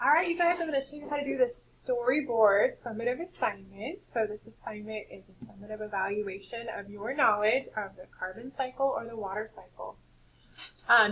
All right, you guys, I'm going to show you how to do this storyboard summative assignment. So this assignment is a summative evaluation of your knowledge of the carbon cycle or the water cycle.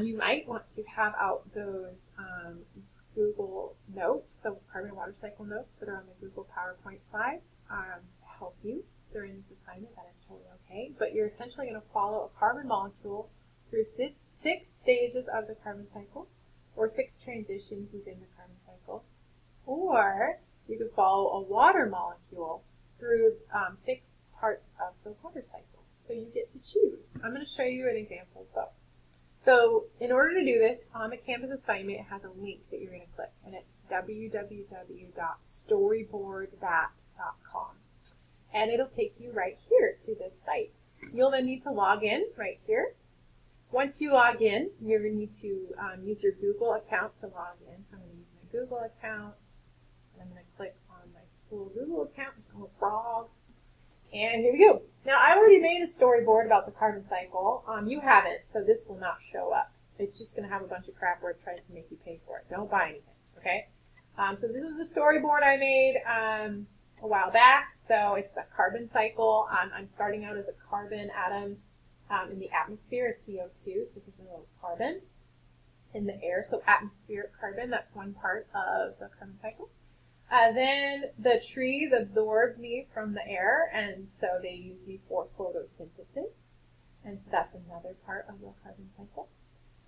You might want to have out those Google Notes, the carbon and water cycle notes that are on the Google PowerPoint slides to help you during this assignment. That is totally okay. But you're essentially going to follow a carbon molecule through six stages of the carbon cycle, or 6 transitions within the carbon cycle. Or you could follow a water molecule through 6 parts of the water cycle. So you get to choose. I'm going to show you an example of both. So in order to do this, on the Canvas assignment, it has a link that you're going to click, and it's www.storyboardthat.com. And it'll take you right here to this site. You'll then need to log in right here. Once you log in, you're going to need to use your Google account to log in. So I'm going to use my Google account, and I'm going to click on my school Google account, little frog, and here we go. Now, I already made a storyboard about the carbon cycle. You haven't, so this will not show up. It's just going to have a bunch of crap where it tries to make you pay for it. Don't buy anything, okay? So this is the storyboard I made a while back. So it's the carbon cycle. I'm starting out as a carbon atom. In the atmosphere is CO2, so there's a little carbon in the air. So atmospheric carbon, that's one part of the carbon cycle. Then the trees absorb me from the air, and so they use me for photosynthesis. And so that's another part of the carbon cycle.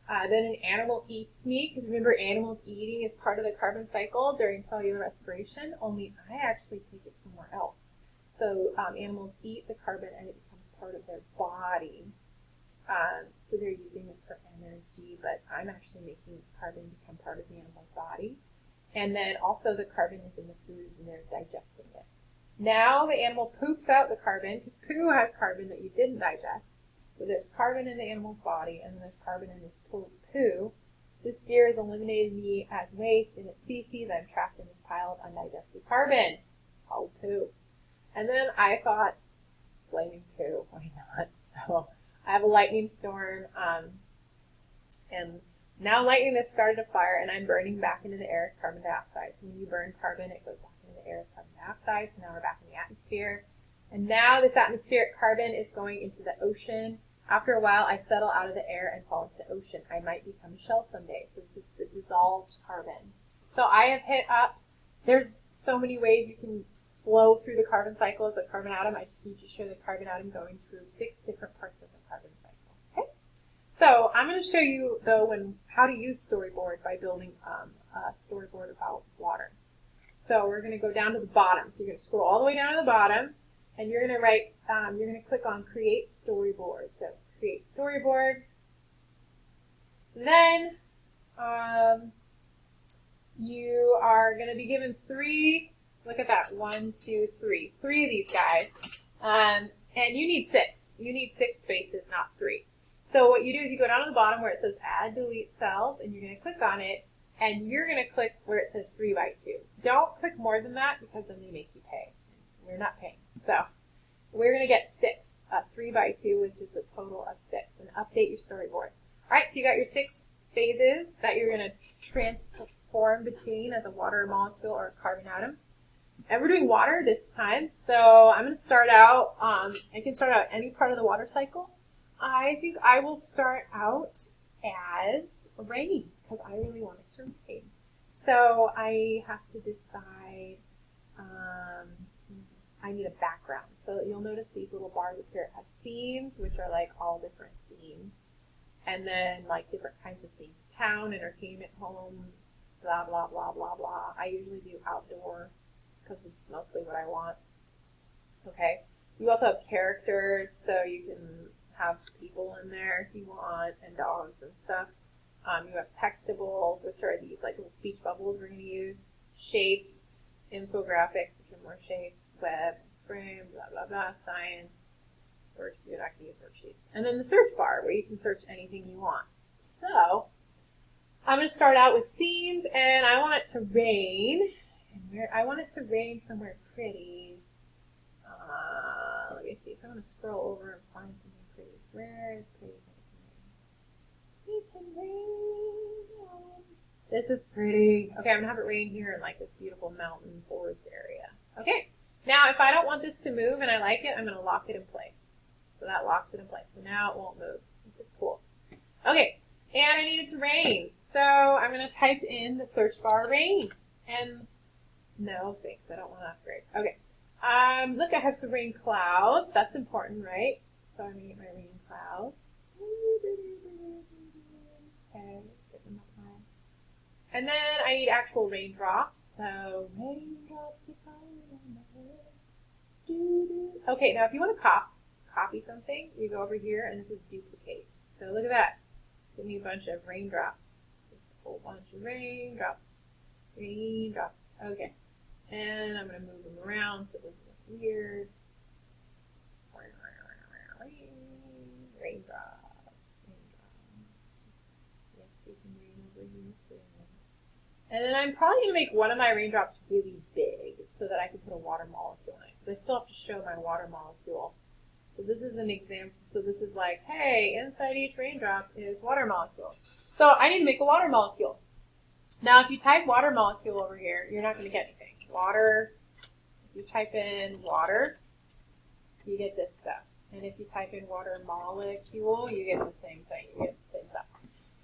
Then an animal eats me, because remember, animals eating is part of the carbon cycle during cellular respiration, only I actually take it somewhere else. So animals eat the carbon and it becomes part of their body. So they're using this for energy, but I'm actually making this carbon become part of the animal's body. And then also the carbon is in the food and they're digesting it. Now the animal poops out the carbon, because poo has carbon that you didn't digest. So there's carbon in the animal's body, and then there's carbon in this poo. This deer has eliminated me as waste in its species. I'm trapped in this pile of undigested carbon. Oh, poo. And then I thought, flaming poo, why not? So I have a lightning storm, and now lightning has started a fire, and I'm burning back into the air as carbon dioxide. So when you burn carbon, it goes back into the air as carbon dioxide. So now we're back in the atmosphere. And now this atmospheric carbon is going into the ocean. After a while, I settle out of the air and fall into the ocean. I might become a shell someday. So this is the dissolved carbon. So I have hit up, there's so many ways you can flow through the carbon cycle as a carbon atom. I just need to show the carbon atom going through 6 different parts of the carbon cycle. Okay? So I'm going to show you, though, how to use storyboard by building a storyboard about water. So we're going to go down to the bottom. So you're going to scroll all the way down to the bottom, and you're going to write, you're going to click on Create Storyboard. So Create Storyboard. Then you are going to be given 3. Look at that. 1, 2, 3. 3 of these guys. And you need 6. You need 6 spaces, not 3. So what you do is you go down to the bottom where it says Add Delete Cells, and you're going to click on it, and you're going to click where it says 3 by 2. Don't click more than that, because then they make you pay. We're not paying. So we're going to get 6. 3 by 2 is just a total of 6. And update your storyboard. All right, so you got your 6 phases that you're going to transform between as a water molecule or a carbon atom. And we're doing water this time, so I'm going to start out, I can start out any part of the water cycle. I think I will start out as rain, because I really want it to rain. So I have to decide, I need a background. So you'll notice these little bars up here. It has scenes, which are like all different scenes. And then like different kinds of scenes. Town, entertainment, home, blah, blah, blah, blah, blah. I usually do outdoor, because it's mostly what I want. Okay. You also have characters, so you can have people in there if you want, and dogs and stuff. You have textables, which are these like little speech bubbles we're going to use. Shapes, infographics, which are more shapes, web, frame, blah, blah, blah, science. You're not going to use worksheets. And then the search bar, where you can search anything you want. So I'm going to start out with scenes, and I want it to rain. I want it to rain somewhere pretty. Let me see. So I'm going to scroll over and find something pretty. Where is pretty? It can rain. This is pretty. Okay, I'm gonna have it rain here in like this beautiful mountain forest area. Okay, now if I don't want this to move and I like it, I'm gonna lock it in place. So that locks it in place. So now it won't move, which is cool. Okay, and I need it to rain. So I'm gonna type in the search bar rain. And no, thanks, I don't want to upgrade. Okay, look, I have some rain clouds. That's important, right? So I'm gonna get my rain clouds. Okay, get them up high. And then I need actual raindrops. So raindrops keep falling on my head. Okay, now if you want to copy something, you go over here and this is duplicate. So look at that. Give me a bunch of raindrops. Just a whole bunch of raindrops. Raindrops. Okay. And I'm going to move them around so it doesn't look weird. Raindrops. Yes, we can rain over here. And then I'm probably going to make one of my raindrops really big so that I can put a water molecule in it. But I still have to show my water molecule. So this is an example. So this is like, hey, inside each raindrop is water molecule. So I need to make a water molecule. Now, if you type water molecule over here, you're not going to get anything. Water, if you type in water, you get this stuff. And if you type in water molecule, you get the same thing. You get the same stuff.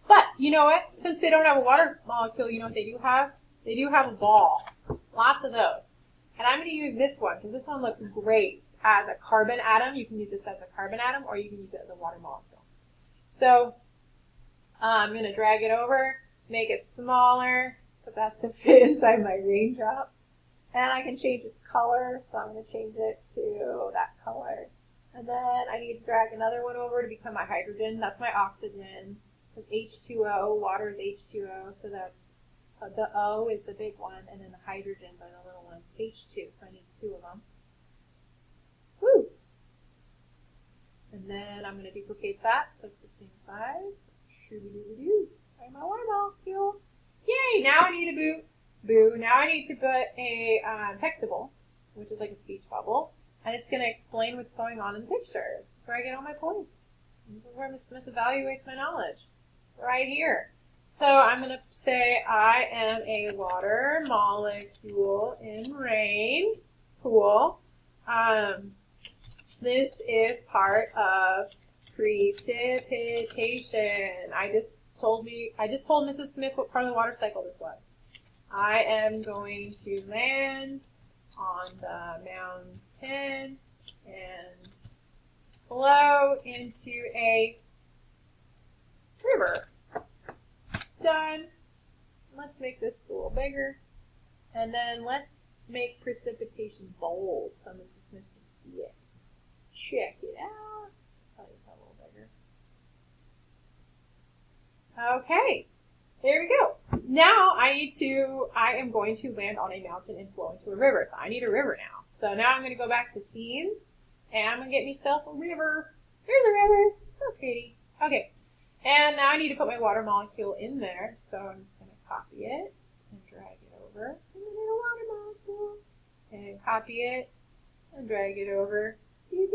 But, you know what? Since they don't have a water molecule, you know what they do have? They do have a ball. Lots of those. And I'm going to use this one because this one looks great as a carbon atom. You can use this as a carbon atom or you can use it as a water molecule. So I'm going to drag it over, make it smaller because that's to fit inside my raindrop. And I can change its color, so I'm going to change it to that color. And then I need to drag another one over to become my hydrogen. That's my oxygen because H2O, water is H2O, so that the O is the big one, and then the hydrogens are the little ones, H2, so I need two of them. Woo! And then I'm going to duplicate that so it's the same size. Shoo-doo-doo-doo. There's my water molecule. Yay! Now I need a boo. Now I need to put a textable, which is like a speech bubble, and it's going to explain what's going on in the picture. This is where I get all my points. This is where Ms. Smith evaluates my knowledge. Right here. So I'm going to say I am a water molecule in rain. Cool. This is part of precipitation. I just told Mrs. Smith what part of the water cycle this was. I am going to land on the mountain and flow into a river. Done. Let's make this a little bigger. And then let's make precipitation bold so Mrs. Smith can see it. Check it out. Probably a little bigger. Okay. There we go. Now I am going to land on a mountain and flow into a river. So I need a river now. So now I'm going to go back to scenes and I'm going to get myself a river. There's a river. So pretty. Okay. And now I need to put my water molecule in there. So I'm just going to copy it and drag it over. And then a water molecule. And copy it and drag it over. There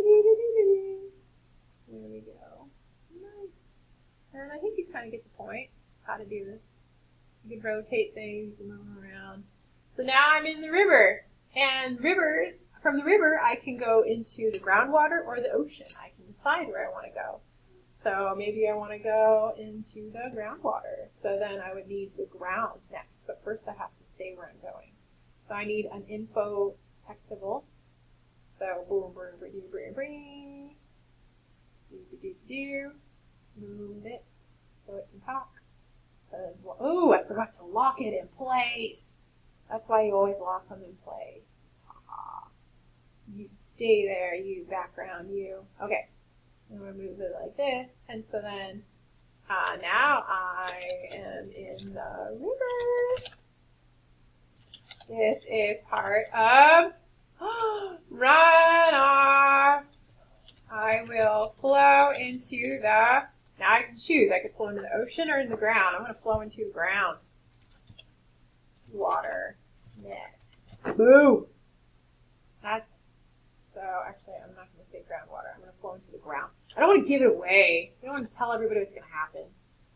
we go. Nice. And I think you kind of get the point how to do this. You can rotate things, you can move them around. So now I'm in the river. And from the river, I can go into the groundwater or the ocean. I can decide where I want to go. So maybe I want to go into the groundwater. So then I would need the ground next. But first I have to say where I'm going. So I need an info textable. So boom, boom, boom, boom, boom. Move it so it can talk. Oh, I forgot to lock it in place. That's why you always lock them in place. You stay there, you background, you. Okay. I'm going to move it like this. And so then now I am in the river. This is part of runoff. I will flow into the, now I can choose. I could flow into the ocean or in the ground. I'm going to flow into the ground. Water. Next. Boo! So actually, I'm not going to say groundwater. I'm going to flow into the ground. I don't want to give it away. I don't want to tell everybody what's going to happen.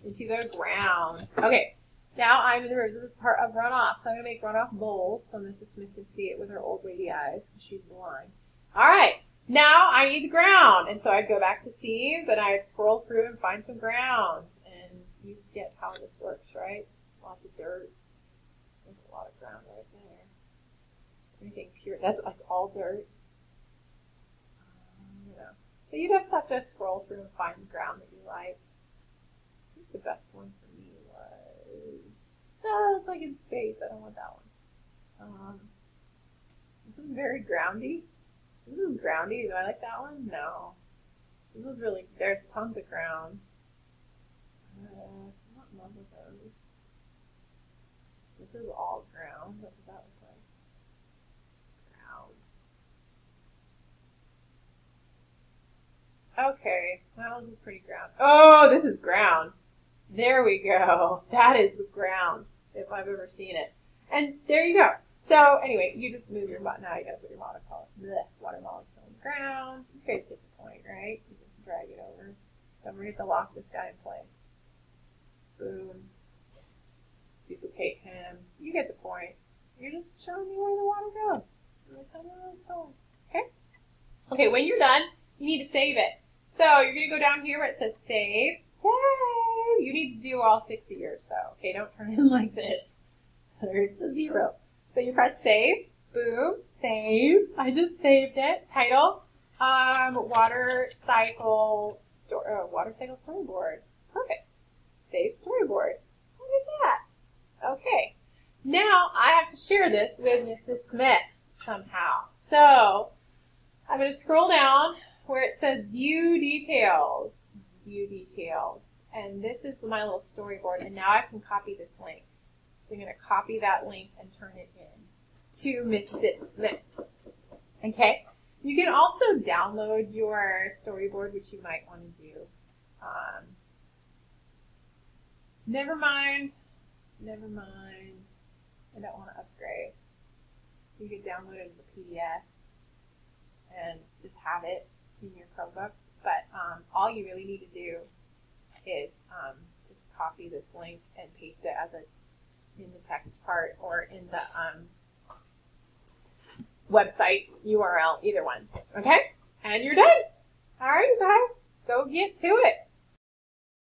Into the ground. Okay. Now I'm in the room. This is part of runoff. So I'm going to make runoff bold so Mrs. Smith can see it with her old lady eyes. She's blind. All right. Now I need the ground. And so I'd go back to scenes and I'd scroll through and find some ground. And you get how this works, right? Lots of dirt. There's a lot of ground right there. Anything pure. That's like all dirt. So you'd have to scroll through and find the ground that you like. I think the best one for me was... Oh, it's like in space. I don't want that one. This is very groundy. This is groundy. Do I like that one? No. This is really... There's tons of ground. I'm not in love with those. This is all ground. What does that look like? Okay, well, this is pretty ground. Oh, this is ground. There we go. That is the ground, if I've ever seen it. And there you go. So, anyway, you just move your button. Now you gotta put your watercolor on the ground. You guys get the point, right? You can drag it over. Don't forget to lock this guy in place. Boom. Duplicate him. You get the point. You're just showing me where the water goes. Okay? Okay, when you're done, you need to save it. So you're going to go down here where it says save. Save! You need to do all 6 of yours though. Okay, don't turn it in like this. It's a 0. So you press save. Boom. Save. I just saved it. Title. Water cycle storyboard. Perfect. Save storyboard. Look at that. Okay. Now I have to share this with Mrs. Smith somehow. So I'm going to scroll down where it says view details. View details. And this is my little storyboard. And now I can copy this link. So I'm going to copy that link and turn it in to Mrs. Smith. Okay? You can also download your storyboard, which you might want to do. Never mind. I don't want to upgrade. You can download it as a PDF and just have it in your Chromebook. But all you really need to do is just copy this link and paste it as in the text part or in the website URL, either one. Okay? And you're done. All right, you guys, go get to it.